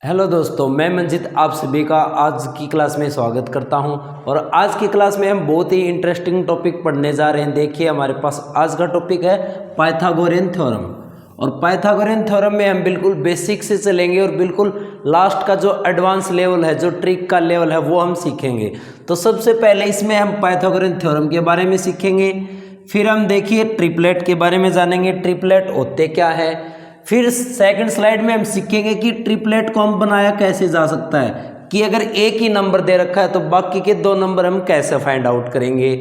Hello दोस्तों, मैं मंजित आप सभी का आज की क्लास में स्वागत करता हूं। और आज की क्लास में हम बहुत ही इंटरेस्टिंग टॉपिक पढ़ने जा रहे हैं। देखिए, हमारे पास आज का टॉपिक है पाइथागोरियन थ्योरम। और पाइथागोरियन थ्योरम में हम बिल्कुल बेसिक से चलेंगे और बिल्कुल लास्ट का जो एडवांस लेवल है, जो ट्रिक का लेवल है, वो हम सीखेंगे। तो सबसे पहले इसमें हम पाइथागोरियन थ्योरम के बारे में सीखेंगे। फिर हम देखिए ट्रिपलेट के बारे में जानेंगे, ट्रिपलेट होते क्या है। फिर सेकंड स्लाइड में हम सीखेंगे कि ट्रिपलेट को हम बनाया कैसे जा सकता है, कि अगर एक ही नंबर दे रखा है तो बाकी के दो नंबर हम कैसे फाइंड आउट करेंगे।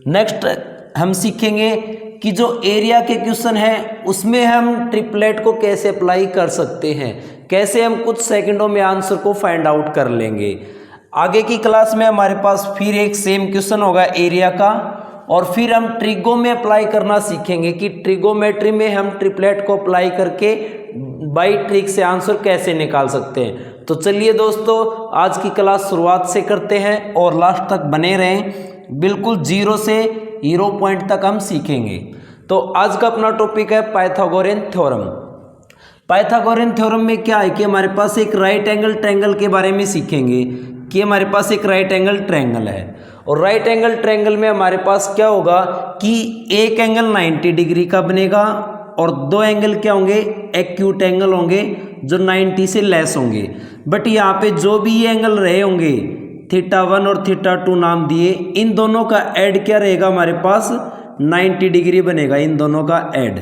नेक्स्ट हम सीखेंगे कि जो एरिया के क्वेश्चन है उसमें हम ट्रिपलेट को कैसे अप्लाई कर सकते हैं, कैसे हम कुछ सेकंडों में आंसर को फाइंड आउट कर लेंगे। आगे की क्लास में हमारे पास फिर एक सेम क्वेश्चन होगा एरिया का। और फिर हम ट्रिगो में अप्लाई करना सीखेंगे कि ट्रिगोमेट्री में हम ट्रिपलेट को अप्लाई करके बाई ट्रिक से आंसर कैसे निकाल सकते हैं। तो चलिए दोस्तों, आज की क्लास शुरुआत से करते हैं और लास्ट तक बने रहें। बिल्कुल 0 से हीरो पॉइंट तक हम सीखेंगे। तो आज का अपना टॉपिक है पाइथागोरियन थ्योरम। पाइथागोरियन थ्योरम में क्या है कि हमारे पास एक राइट एंगल ट्रायंगल के बारे में सीखेंगे कि हमारे पास एक राइट एंगल ट्रायंगल है। और राइट एंगल ट्रायंगल में हमारे पास क्या होगा कि एक एंगल 90 डिग्री का बनेगा और दो एंगल क्या होंगे, एक्यूट एंगल होंगे जो 90 से लेस होंगे। बट यहाँ पे जो भी ये एंगल रहे होंगे, θ1 और θ2 नाम दिए, इन दोनों का ऐड क्या रहेगा, हमारे पास 90 डिग्री बनेगा इन दोनों का ऐड।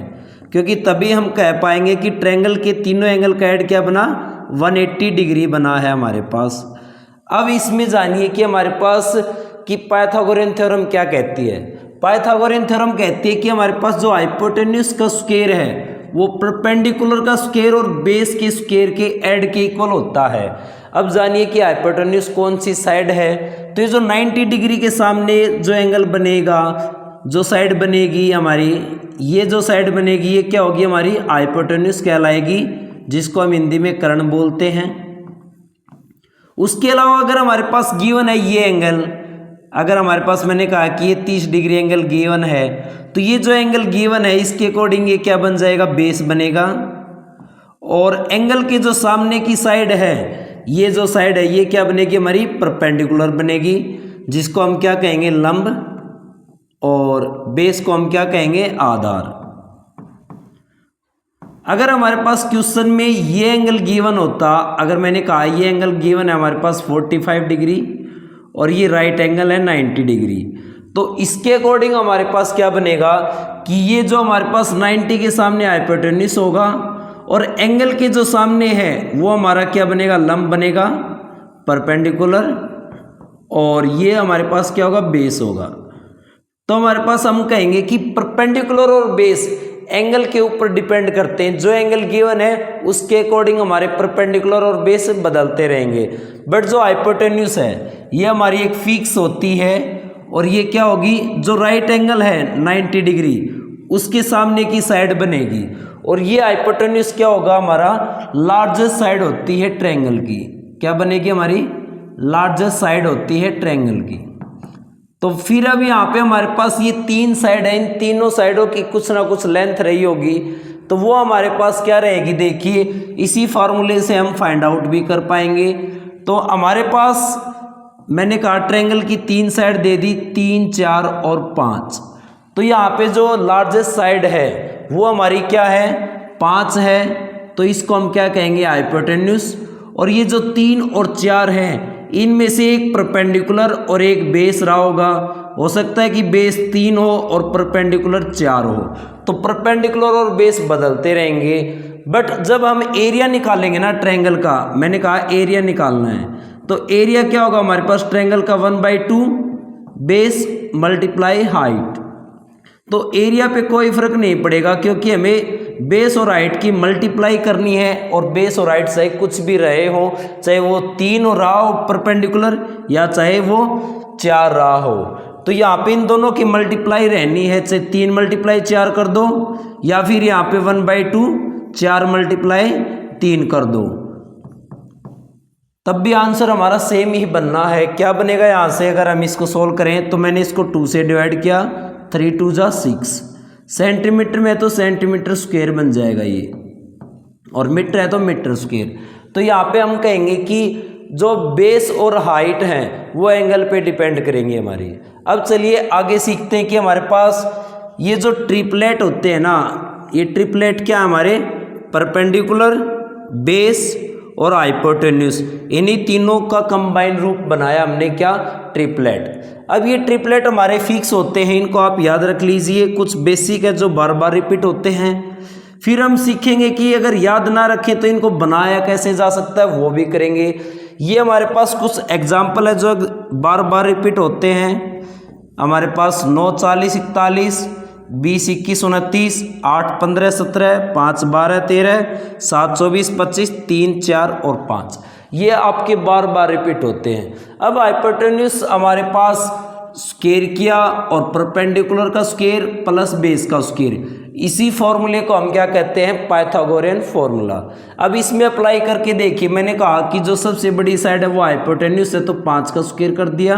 क्योंकि तभी हम कह पाएंगे कि ट्रायंगल के तीनों एंगल का ऐड क्या बना, 180 डिग्री बना है हमारे पास। अब इसमें जानिए कि हमारे पास कि पाइथागोरियन थ्योरम क्या कहती है। पाइथागोरियन थ्योरम कहती है कि हमारे पास जो हाइपोटेन्यूज का स्क्वायर है वो परपेंडिकुलर का स्क्वायर और बेस के स्क्वायर के ऐड के इक्वल होता है। अब जानिए कि हाइपोटेन्यूज कौन सी साइड है। तो ये जो 90 डिग्री के सामने जो एंगल बनेगा, जो साइड बनेगी हमारी, ये जो साइड बनेगी, ये क्या होगी, हमारी हाइपोटेन्यूज कहलाएगी, जिसको हम हिंदी में कर्ण बोलते हैं। उसके अलावा अगर हमारे पास गिवन है ये एंगल, अगर हमारे पास, मैंने कहा कि ये 30 डिग्री एंगल गिवन है, तो ये जो एंगल गिवन है इसके अकॉर्डिंग ये क्या बन जाएगा, बेस बनेगा। और एंगल के जो सामने की साइड है, ये जो साइड है, ये क्या बनेगी, हमारी परपेंडिकुलर बनेगी, जिसको हम क्या कहेंगे, लंब। और बेस को हम क्या कहेंगे, आधार। अगर हमारे पास क्वेश्चन में ये एंगल गिवन होता, अगर मैंने कहा ये एंगल गिवन है हमारे पास 45 डिग्री और ये राइट एंगल है 90 डिग्री, तो इसके अकॉर्डिंग हमारे पास क्या बनेगा कि ये जो हमारे पास 90 के सामने हाइपोटेन्यूज होगा और एंगल के जो सामने है वो हमारा क्या बनेगा, लंब बनेगा, परपेंडिकुलर। और ये हमारे पास क्या होगा, बेस होगा। तो हमारे पास हम कहेंगे कि परपेंडिकुलर और बेस एंगल के ऊपर डिपेंड करते हैं। जो एंगल गिवन है उसके अकॉर्डिंग हमारे परपेंडिकुलर और बेस बदलते रहेंगे। बट जो हाइपोटेन्यूज है ये हमारी एक फिक्स होती है। और ये क्या होगी, जो राइट एंगल है 90 डिग्री उसके सामने की साइड बनेगी। और ये हाइपोटेन्यूज क्या होगा, हमारा लार्जेस्ट साइड होती है ट्रायंगल की। क्या बनेगी, हमारी लार्जेस्ट साइड होती है ट्रायंगल की। तो फिर अब यहाँ पे हमारे पास ये तीन साइड है, इन तीनों साइडों की कुछ ना कुछ लेंथ रही होगी, तो वो हमारे पास क्या रहेगी, देखिए इसी फार्मूले से हम फाइंड आउट भी कर पाएंगे। तो हमारे पास, मैंने कहा ट्रायंगल की तीन साइड दे दी, 3, 4 और 5। तो यहाँ पे जो लार्जेस्ट साइड है वो हमारी क्या है, 5 है। तो इसको हम क्या कहेंगे, हाइपोटेन्यूज। और ये जो 3 और 4 है, इनमें से एक परपेंडिकुलर और एक बेस रहा होगा। हो सकता है कि बेस 3 हो और परपेंडिकुलर 4 हो, तो परपेंडिकुलर और बेस बदलते रहेंगे। बट जब हम एरिया निकालेंगे ना ट्रायंगल का, मैंने कहा एरिया निकालना है, तो एरिया क्या होगा हमारे पास, ट्रायंगल का 1/2 बेस मल्टीप्लाई हाइट। तो एरिया पे कोई फर्क नहीं पड़ेगा, क्योंकि हमें बेस और हाइट की मल्टीप्लाई करनी है। और बेस और हाइट चाहे कुछ भी रहे हो, चाहे वो 3 हो रहा हो परपेंडिकुलर या चाहे वो 4 रहा हो, तो यहाँ पे इन दोनों की मल्टीप्लाई रहनी है। चाहे 3 मल्टीप्लाई 4 कर दो, या फिर यहाँ पे 1/2 4 मल्टीप्लाई 3 कर दो, तब भी आंसर हमारा सेम ही बनना है। क्या बनेगा यहाँ से, अगर हम इसको सोल्व करें, तो मैंने इसको 2 से डिवाइड किया, 3 2 जा 6। सेंटीमीटर में तो सेंटीमीटर स्क्वायर बन जाएगा ये, और मीटर है तो मीटर स्क्वायर। तो यहाँ पे हम कहेंगे कि जो बेस और हाइट हैं वो एंगल पे डिपेंड करेंगे हमारी। अब चलिए आगे सीखते हैं कि हमारे पास ये जो ट्रिपलेट होते हैं ना, ये ट्रिपलेट क्या है हमारे, परपेंडिकुलर, बेस और हाइपोटेन्यूज, इन्हीं तीनों का कंबाइंड रूप बनाया हमने क्या, ट्रिपलेट। अब ये ट्रिपलेट हमारे फिक्स होते हैं, इनको आप याद रख लीजिए, कुछ बेसिक है जो बार बार रिपीट होते हैं। फिर हम सीखेंगे कि अगर याद ना रखें तो इनको बनाया कैसे जा सकता है, वो भी करेंगे। ये हमारे पास कुछ एग्जाम्पल है जो बार बार रिपीट होते हैं हमारे पास। 9 40 41, 20 21 29, 8 15 17, 5 12 13, 7 24 25, 3 4 और 5, ये आपके बार बार रिपीट होते हैं। अब हाइपोटेन्यूज हमारे पास स्क्वायर किया और परपेंडिकुलर का स्क्वायर प्लस बेस का स्क्वायर, इसी फॉर्मूले को हम क्या कहते हैं, पाइथागोरियन फॉर्मूला। अब इसमें अप्लाई करके देखिए, मैंने कहा कि जो सबसे बड़ी साइड है वो हाइपोटेन्यूज है, तो 5 का स्क्वायर कर दिया।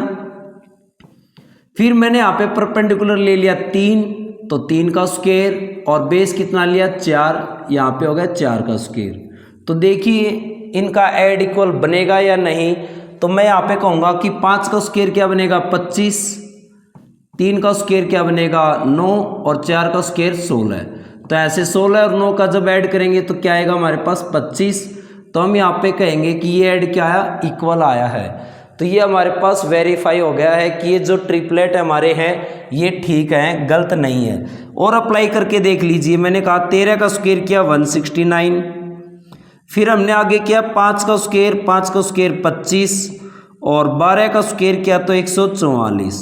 फिर मैंने यहाँ पे परपेंडिकुलर ले लिया 3, तो 3 का स्क्वायर, और बेस कितना लिया 4, यहाँ पे हो गया 4 का स्क्वायर। तो देखिए इनका ऐड इक्वल बनेगा या नहीं, तो मैं यहाँ पे कहूँगा कि 5 का स्क्वायर क्या बनेगा 25, 3 का स्क्वायर क्या बनेगा 9 और 4 का स्क्वायर 16। तो ऐसे 16 और 9 का जब ऐड करेंगे तो क्या आएगा हमारे पास 25। तो हम यहाँ पे कहेंगे कि ये ऐड क्या आया, इक्वल आया है। तो ये हमारे पास वेरीफाई हो गया है कि ये जो ट्रिपलेट हमारे हैं ये ठीक है, गलत नहीं है। और अप्लाई करके देख लीजिए, मैंने कहा 13 का स्क्वायर किया 169, फिर हमने आगे किया 5 का स्क्वायर, 5 का स्क्वायर 25 और 12 का स्क्वायर किया तो 144।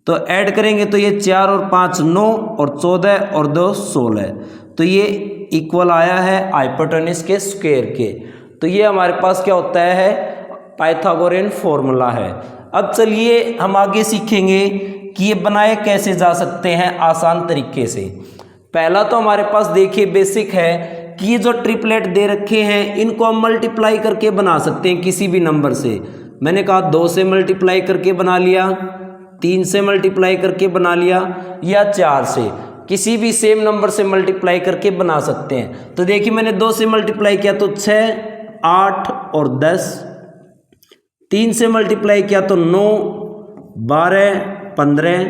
तो ऐड करेंगे तो ये 4 और 5 9 और 14 और 2 16, तो ये इक्वल आया है हाइपोटेन्यूज के स्क्वायर के। तो ये हमारे पास क्या होता है, पाइथागोरियन फॉर्मूला है। अब चलिए हम आगे सीखेंगे कि ये बनाए कैसे जा सकते हैं आसान तरीके से। पहला तो हमारे पास देखिए बेसिक है कि ये जो ट्रिपलेट दे रखे हैं इनको हम मल्टीप्लाई करके बना सकते हैं किसी भी नंबर से। मैंने कहा 2 से मल्टीप्लाई करके बना लिया, 3 से मल्टीप्लाई करके बना लिया, या 4 से, किसी भी सेम नंबर से मल्टीप्लाई करके बना सकते हैं। तो देखिए मैंने 2 से मल्टीप्लाई किया तो 6 8 और 10, 3 से मल्टीप्लाई किया तो 9 12 15,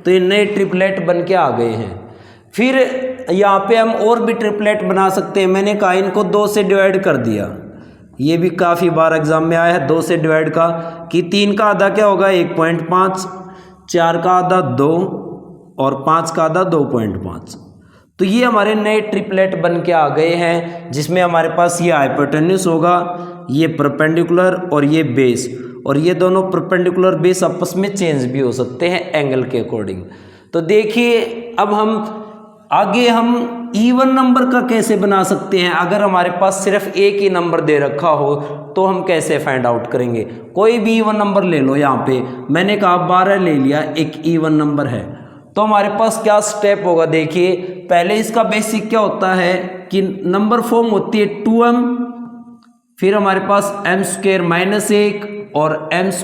तो ये नए ट्रिपलेट बन के आ गए हैं। फिर यहाँ पे हम और भी ट्रिपलेट बना सकते हैं। मैंने कहा इनको 2 से डिवाइड कर दिया, ये भी काफ़ी बार एग्जाम में आया है 2 से डिवाइड का, कि 3 का आधा क्या होगा 1.5, 4 का आधा 2 और 5 का आधा 2.5। तो ये हमारे नए ट्रिपलेट बन के आ गए हैं, जिसमें हमारे पास ये हाइपोटेन्यूज होगा, ये परपेंडिकुलर और ये बेस, और ये दोनों परपेंडिकुलर बेस आपस में चेंज भी हो सकते हैं एंगल के अकॉर्डिंग। तो देखिए अब हम आगे हम इवन नंबर का कैसे बना सकते हैं। अगर हमारे पास सिर्फ एक ही नंबर दे रखा हो तो हम कैसे फाइंड आउट करेंगे। कोई भी इवन नंबर ले लो, यहाँ पे मैंने कहा 12 ले लिया, एक इवन नंबर है, तो हमारे पास क्या स्टेप होगा। देखिए पहले इसका बेसिक क्या होता है कि नंबर फॉर्म होती है 2m, फिर हमारे पास m² - 1 और m²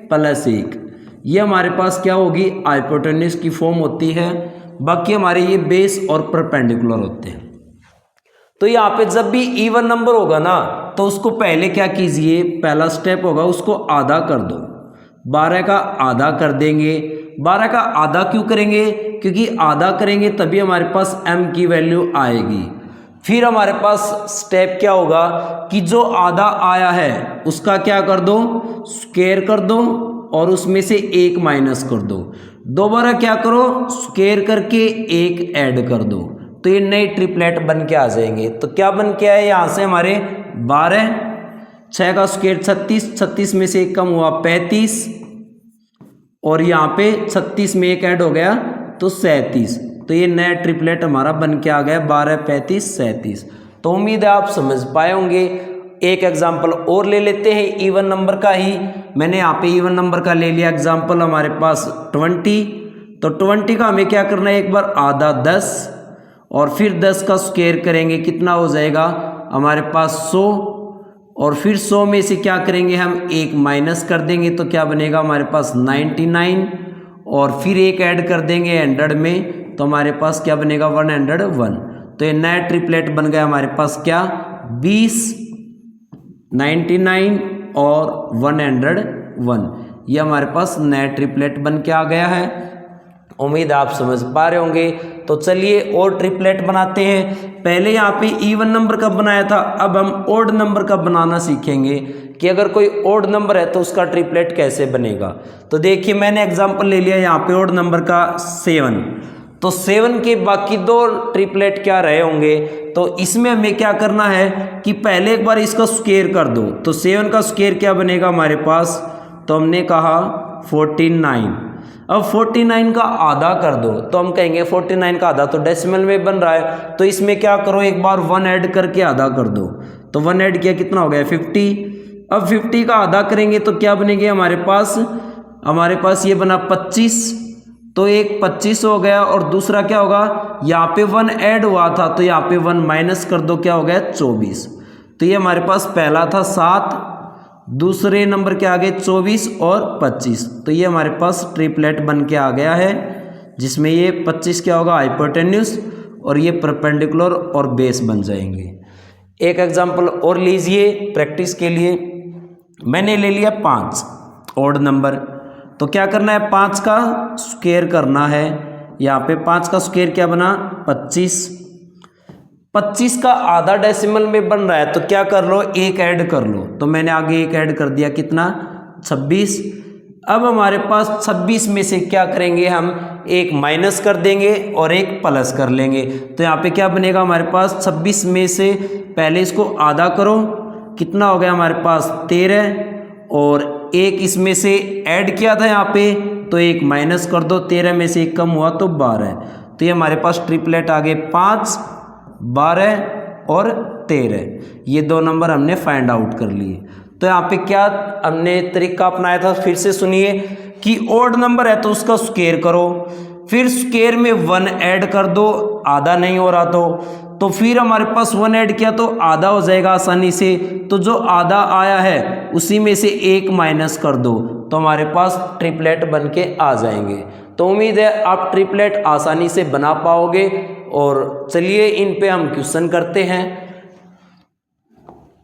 + 1, ये हमारे पास क्या होगी हाइपोटेन्यूज की फॉर्म होती है। बाकी हमारे ये बेस और परपेंडिकुलर होते हैं। तो यहाँ पे जब भी इवन नंबर होगा ना तो उसको पहले क्या कीजिए, पहला स्टेप होगा उसको आधा कर दो, 12 का आधा कर देंगे। 12 का आधा क्यों करेंगे, क्योंकि आधा करेंगे तभी हमारे पास m की वैल्यू आएगी। फिर हमारे पास स्टेप क्या होगा कि जो आधा आया है उसका क्या कर दो, स्क्वायर कर दो और उसमें से 1 माइनस कर दो। दोबारा क्या करो, स्क्वायर करके 1 ऐड कर दो, तो ये नए ट्रिपलेट बन के आ जाएंगे। तो क्या बन के आए यहाँ से हमारे 12, 6 का स्क्वायर 36, 36 में से 1 कम हुआ 35, और यहाँ पे 36 में 1 ऐड हो गया तो 37। तो ये नया ट्रिपलेट हमारा बन के आ गया 12 35 37। तो उम्मीद है आप समझ पाए होंगे। एक एग्जाम्पल और ले लेते हैं इवन नंबर का ही। मैंने यहाँ पे इवन नंबर का ले लिया एग्जाम्पल हमारे पास 20। तो 20 का हमें क्या करना है, एक बार आधा 10 और फिर 10 का स्क्वायर करेंगे, कितना हो जाएगा हमारे पास 100, और फिर 100 में से क्या करेंगे हम 1 माइनस कर देंगे, तो क्या बनेगा हमारे पास 99, और फिर 1 ऐड कर देंगे 100 में, तो हमारे पास क्या बनेगा 101। तो ये नया ट्रिपलेट बन गया हमारे पास क्या 20 99 और 101, ये हमारे पास नया ट्रिपलेट बन के आ गया है। उम्मीद आप समझ पा रहे होंगे। तो चलिए और ट्रिपलेट बनाते हैं। पहले यहाँ पे इवन नंबर का बनाया था, अब हम ओड नंबर का बनाना सीखेंगे कि अगर कोई ओड नंबर है तो उसका ट्रिपलेट कैसे बनेगा। तो देखिए मैंने एग्जांपल ले लिया यहाँ पे ओड नंबर का 7, तो 7 के बाकी दो ट्रिपलेट क्या रहे होंगे। तो इसमें हमें क्या करना है कि पहले एक बार इसका स्क्वायर कर दो। तो 7 का स्क्वायर क्या बनेगा हमारे पास, तो हमने कहा 49। अब 49 का आधा कर दो, तो हम कहेंगे 49 का आधा तो डेसिमल में बन रहा है, तो इसमें क्या करो एक बार 1 ऐड करके आधा कर दो। तो 1 ऐड किया कितना हो गया 50। अब 50 का आधा करेंगे तो क्या बनेंगे हमारे पास ये बना 25, तो एक 25 हो गया और दूसरा क्या होगा, यहाँ पे 1 ऐड हुआ था तो यहाँ पे 1 माइनस कर दो, क्या हो गया 24। तो ये हमारे पास पहला था 7, दूसरे नंबर के आगे 24 और 25, तो ये हमारे पास ट्रिपलेट बन के आ गया है, जिसमें ये 25 क्या होगा हाइपोटेन्यूस और ये परपेंडिकुलर और बेस बन जाएंगे। एक एग्जांपल और लीजिए प्रैक्टिस के लिए। मैंने ले लिया 5 ओड नंबर, तो क्या करना है 5 का स्क्वायर करना है। यहाँ पे 5 का स्क्वायर क्या बना 25। 25 का आधा डेसिमल में बन रहा है तो क्या कर लो एक ऐड कर लो, तो मैंने आगे एक ऐड कर दिया कितना 26। अब हमारे पास 26 में से क्या करेंगे हम एक माइनस कर देंगे और एक प्लस कर लेंगे। तो यहाँ पे क्या बनेगा हमारे पास 26 में से पहले इसको आधा करो, कितना हो गया हमारे पास 13, और एक इसमें से ऐड किया था यहाँ पे तो एक माइनस कर दो, 13 में से एक कम हुआ तो 12। तो ये हमारे पास ट्रिपलेट आ गए 5, 12 और 13, ये दो नंबर हमने फाइंड आउट कर लिए। तो यहाँ पे क्या हमने तरीका अपनाया था, फिर से सुनिए कि ओड नंबर है तो उसका स्क्वायर करो, फिर स्क्वायर में 1 ऐड कर दो, आधा नहीं हो रहा तो फिर हमारे पास 1 ऐड किया तो आधा हो जाएगा आसानी से, तो जो आधा आया है उसी में से एक माइनस कर दो, तो हमारे पास ट्रिपलेट बन के आ जाएंगे। तो उम्मीद है आप ट्रिपलेट आसानी से बना पाओगे। और चलिए इन पे हम क्वेश्चन करते हैं।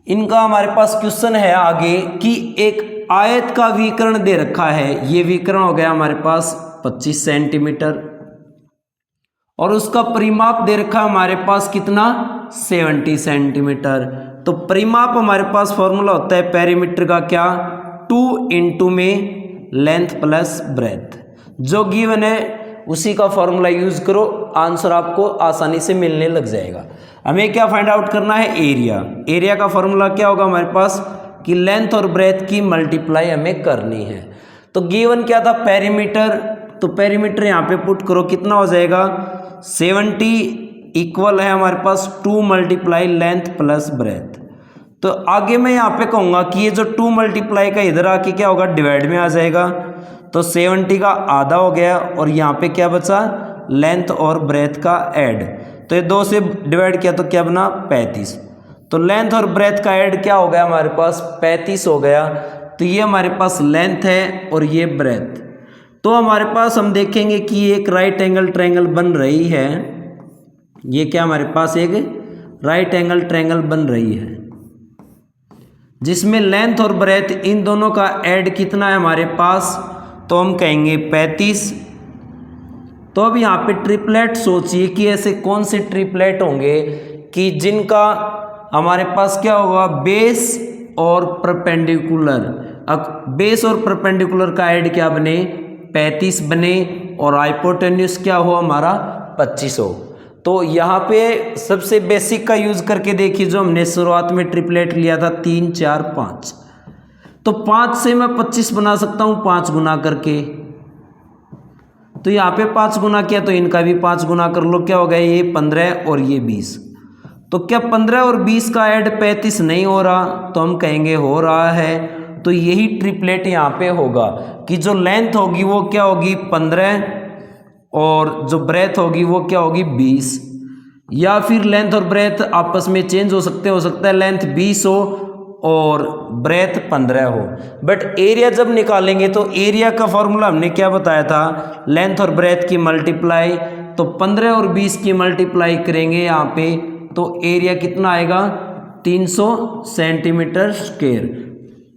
इनका हमारे पास क्वेश्चन है आगे कि एक आयत का विकर्ण दे रखा है, ये विकर्ण हो गया हमारे पास 25 सेंटीमीटर और उसका परिमाप दे रखा है हमारे पास कितना 70 सेंटीमीटर। तो परिमाप हमारे पास फॉर्मूला होता है पेरीमीटर का क्या 2 इंटू में लेंथ प्लस ब्रेथ, जो गिवन है उसी का फॉर्मूला यूज करो, आंसर आपको आसानी से मिलने लग जाएगा। हमें क्या फाइंड आउट करना है एरिया। एरिया का फॉर्मूला क्या होगा हमारे पास कि लेंथ और ब्रेथ की मल्टीप्लाई हमें करनी है। तो गिवन क्या था पेरीमीटर, तो पेरीमीटर यहाँ पे पुट करो कितना हो जाएगा 70 इक्वल है हमारे पास 2 मल्टीप्लाई लेंथ प्लस ब्रेथ। तो आगे मैं यहाँ पे कहूँगा कि ये जो 2 मल्टीप्लाई का इधर आके क्या होगा डिवाइड में आ जाएगा, तो 70 का आधा हो गया और यहाँ पे क्या बचा लेंथ और ब्रेथ का ऐड, तो ये 2 से डिवाइड किया तो क्या बना 35। तो लेंथ और ब्रेथ का ऐड क्या हो गया हमारे पास 35 हो गया। तो ये हमारे पास लेंथ है और ये ब्रेथ। तो हमारे पास हम देखेंगे कि एक राइट एंगल ट्रायंगल बन रही है, ये क्या हमारे पास एक राइट एंगल ट्रायंगल बन रही है जिसमें लेंथ और ब्रेथ इन दोनों का ऐड कितना है हमारे पास, तो हम कहेंगे 35। तो अब यहाँ पे ट्रिपलेट सोचिए कि ऐसे कौन से ट्रिपलेट होंगे कि जिनका हमारे पास क्या होगा बेस और परपेंडिकुलर। अब बेस और परपेंडिकुलर का ऐड क्या बने 35 बने और हाइपोटेन्यूस क्या हो हमारा 25 हो। तो यहाँ पे सबसे बेसिक का यूज करके देखिए, जो हमने शुरुआत में ट्रिपलेट लिया था 3 4 5, तो 5 से मैं 25 बना सकता हूँ 5 गुना करके। तो यहाँ पे 5 गुना किया तो इनका भी 5 गुना कर लो, क्या हो गया ये 15 और ये 20। तो क्या 15 और 20 का ऐड 35 नहीं हो रहा, तो हम कहेंगे हो रहा है। तो यही ट्रिपलेट यहाँ पे होगा कि जो लेंथ होगी वो क्या होगी 15 और जो ब्रेथ होगी वो क्या होगी 20, या फिर लेंथ और ब्रेथ आपस में चेंज हो सकता है लेंथ 20 हो और ब्रेथ 15 हो। बट एरिया जब निकालेंगे तो एरिया का फॉर्मूला हमने क्या बताया था लेंथ और ब्रेथ की मल्टीप्लाई, तो 15 और 20 की मल्टीप्लाई करेंगे यहाँ पे तो एरिया कितना आएगा 300 सेंटीमीटर स्क्वायर।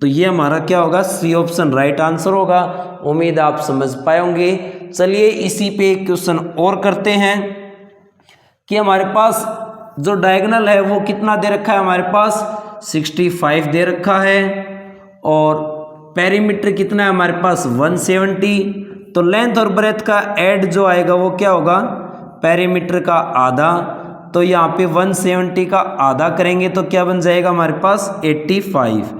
तो ये हमारा क्या होगा, सी ऑप्शन राइट आंसर होगा। उम्मीद आप समझ पाए होंगे। चलिए इसी पे एक क्वेश्चन और करते हैं कि हमारे पास जो डायगोनल है वो कितना दे रखा है, हमारे पास 65 दे रखा है और पेरीमीटर कितना है हमारे पास 170। तो लेंथ और ब्रेथ का ऐड जो आएगा वो क्या होगा, पेरीमीटर का आधा। तो यहाँ पे 170 का आधा करेंगे तो क्या बन जाएगा हमारे पास 85।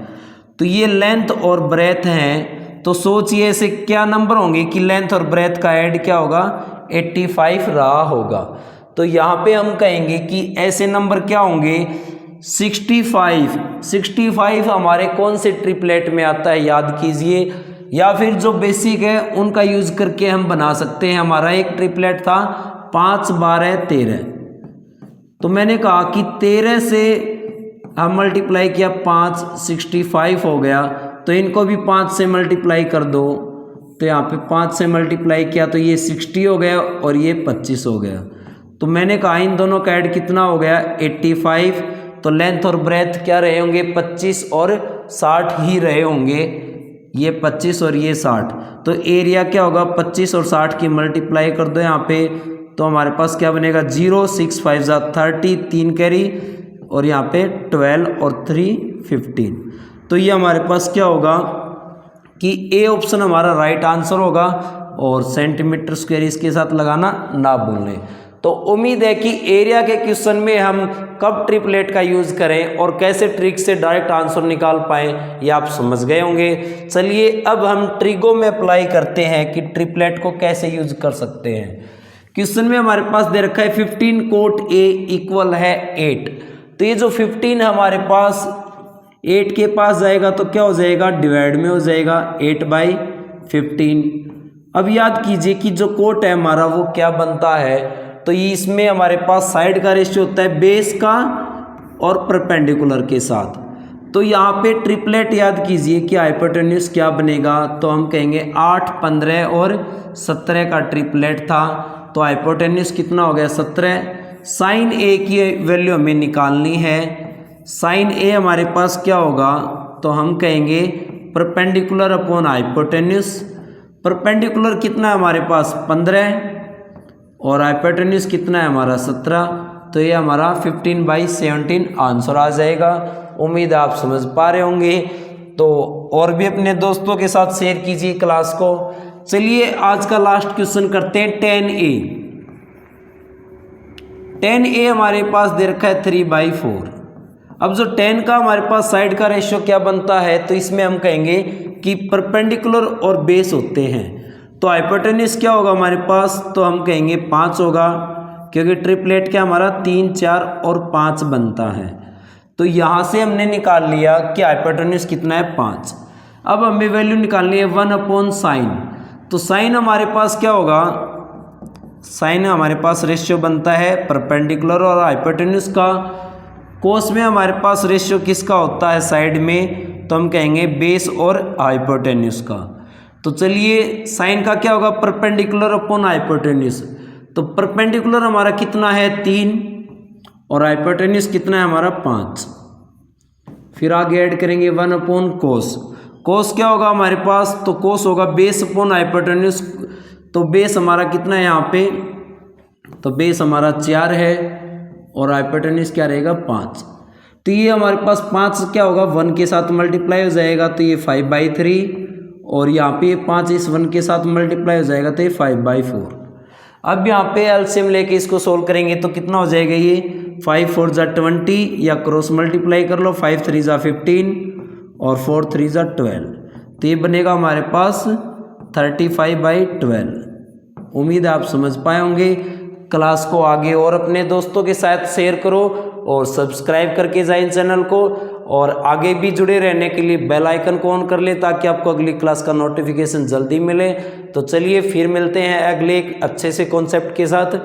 तो ये लेंथ और ब्रेथ हैं, तो सोचिए ऐसे क्या नंबर होंगे कि लेंथ और ब्रेथ का ऐड क्या होगा 85 रहा होगा। तो यहाँ पे हम कहेंगे कि ऐसे नंबर क्या होंगे 65 हमारे कौन से ट्रिपलेट में आता है याद कीजिए, या फिर जो बेसिक है उनका यूज करके हम बना सकते हैं। हमारा एक ट्रिपलेट था 5 12 13। तो मैंने कहा कि 13 से हम मल्टीप्लाई किया 5 65 हो गया। तो इनको भी 5 से मल्टीप्लाई कर दो। तो यहाँ पे 5 से मल्टीप्लाई किया तो ये 60 हो गया और ये 25 हो गया। तो मैंने कहा इन दोनों का ऐड कितना हो गया 85। तो लेंथ और ब्रेथ क्या रहे होंगे 25 और 60 ही रहे होंगे, ये 25 और ये 60। तो एरिया क्या होगा 25 और 60 की मल्टीप्लाई कर दो यहाँ पे। तो हमारे पास क्या बनेगा 0 6 5 30, 3 कैरी और यहाँ पे 12 और 3 15। तो ये हमारे पास क्या होगा कि ए ऑप्शन हमारा राइट आंसर होगा और सेंटीमीटर स्क्वायर इसके साथ लगाना ना भूलें। तो उम्मीद है कि एरिया के क्वेश्चन में हम कब ट्रिपलेट का यूज़ करें और कैसे ट्रिक से डायरेक्ट आंसर निकाल पाएँ ये आप समझ गए होंगे। चलिए अब हम ट्रिगो में अप्लाई करते हैं कि ट्रिपलेट को कैसे यूज कर सकते हैं। क्वेश्चन में हमारे पास दे रखा है 15 कोट ए इक्वल है 8। तो ये जो 15 हमारे पास 8 के पास जाएगा तो क्या हो जाएगा डिवाइड में हो जाएगा 8/15। अब याद कीजिए कि जो कोट है हमारा वो क्या बनता है, तो ये इसमें हमारे पास साइड का रेशियो होता है बेस का और परपेंडिकुलर के साथ। तो यहाँ पे ट्रिपलेट याद कीजिए कि हाइपोटेन्यूज क्या बनेगा, तो हम कहेंगे 8 15 और 17 का ट्रिपलेट था। तो हाइपोटेन्यूज कितना हो गया 17। साइन ए की वैल्यू हमें निकालनी है। साइन ए हमारे पास क्या होगा, तो हम कहेंगे परपेंडिकुलर अपॉन हाइपोटेन्यूज। परपेंडिकुलर कितना है हमारे पास 15 और हाइपोटेन्यूज कितना है हमारा 17। तो ये हमारा 15/17 आंसर आ जाएगा। उम्मीद आप समझ पा रहे होंगे। तो और भी अपने दोस्तों के साथ शेयर कीजिए क्लास को। चलिए आज का लास्ट क्वेश्चन करते हैं 10A। 10A हमारे पास दे रखा है 3/4। अब जो 10 का हमारे पास साइड का रेशियो क्या बनता है, तो इसमें हम कहेंगे कि परपेंडिकुलर और बेस होते हैं। तो हाइपोटेन्यूज क्या होगा हमारे पास, तो हम कहेंगे 5 होगा, क्योंकि ट्रिपलेट क्या हमारा 3 4 और 5 बनता है। तो यहाँ से हमने निकाल लिया कि हाइपोटेन्यूज कितना है 5। अब हमें वैल्यू निकालनी है 1/sin। तो साइन हमारे पास क्या होगा, साइन हमारे पास रेशियो बनता है परपेंडिकुलर और हाइपोटेन्यूज का। कोस में हमारे पास रेशियो किसका होता है साइड में, तो हम कहेंगे बेस और हाइपोटेन्यूज का। तो चलिए साइन का क्या होगा परपेंडिकुलर अपॉन हाइपोटेन्यूज। तो परपेंडिकुलर हमारा कितना है 3 और हाइपोटेन्यूज कितना है हमारा 5। फिर आगे ऐड करेंगे 1/cos। कोस क्या होगा हमारे पास, तो कोस होगा बेस अपॉन हाइपोटेन्यूज। तो बेस हमारा कितना है यहाँ पे, तो बेस हमारा 4 है और हाइपोटेन्यूज क्या रहेगा 5। तो ये हमारे पास 5 क्या होगा 1 के साथ मल्टीप्लाई हो जाएगा, तो ये 5/3 और यहाँ पे 5 इस 1 के साथ मल्टीप्लाई हो जाएगा तो ये 5/4। अब यहाँ पे एलसीएम लेके इसको सोल्व करेंगे तो कितना हो जाएगा ये 5 4 20 या क्रॉस मल्टीप्लाई कर लो 5 3 15 और 4 3 12। तो ये बनेगा हमारे पास 35/12। उम्मीद है आप समझ पाए होंगे। क्लास को आगे और अपने दोस्तों के साथ शेयर करो और सब्सक्राइब करके जाए चैनल को, और आगे भी जुड़े रहने के लिए बेल आइकन को ऑन कर ले ताकि आपको अगली क्लास का नोटिफिकेशन जल्दी मिले। तो चलिए फिर मिलते हैं अगले एक अच्छे से कॉन्सेप्ट के साथ।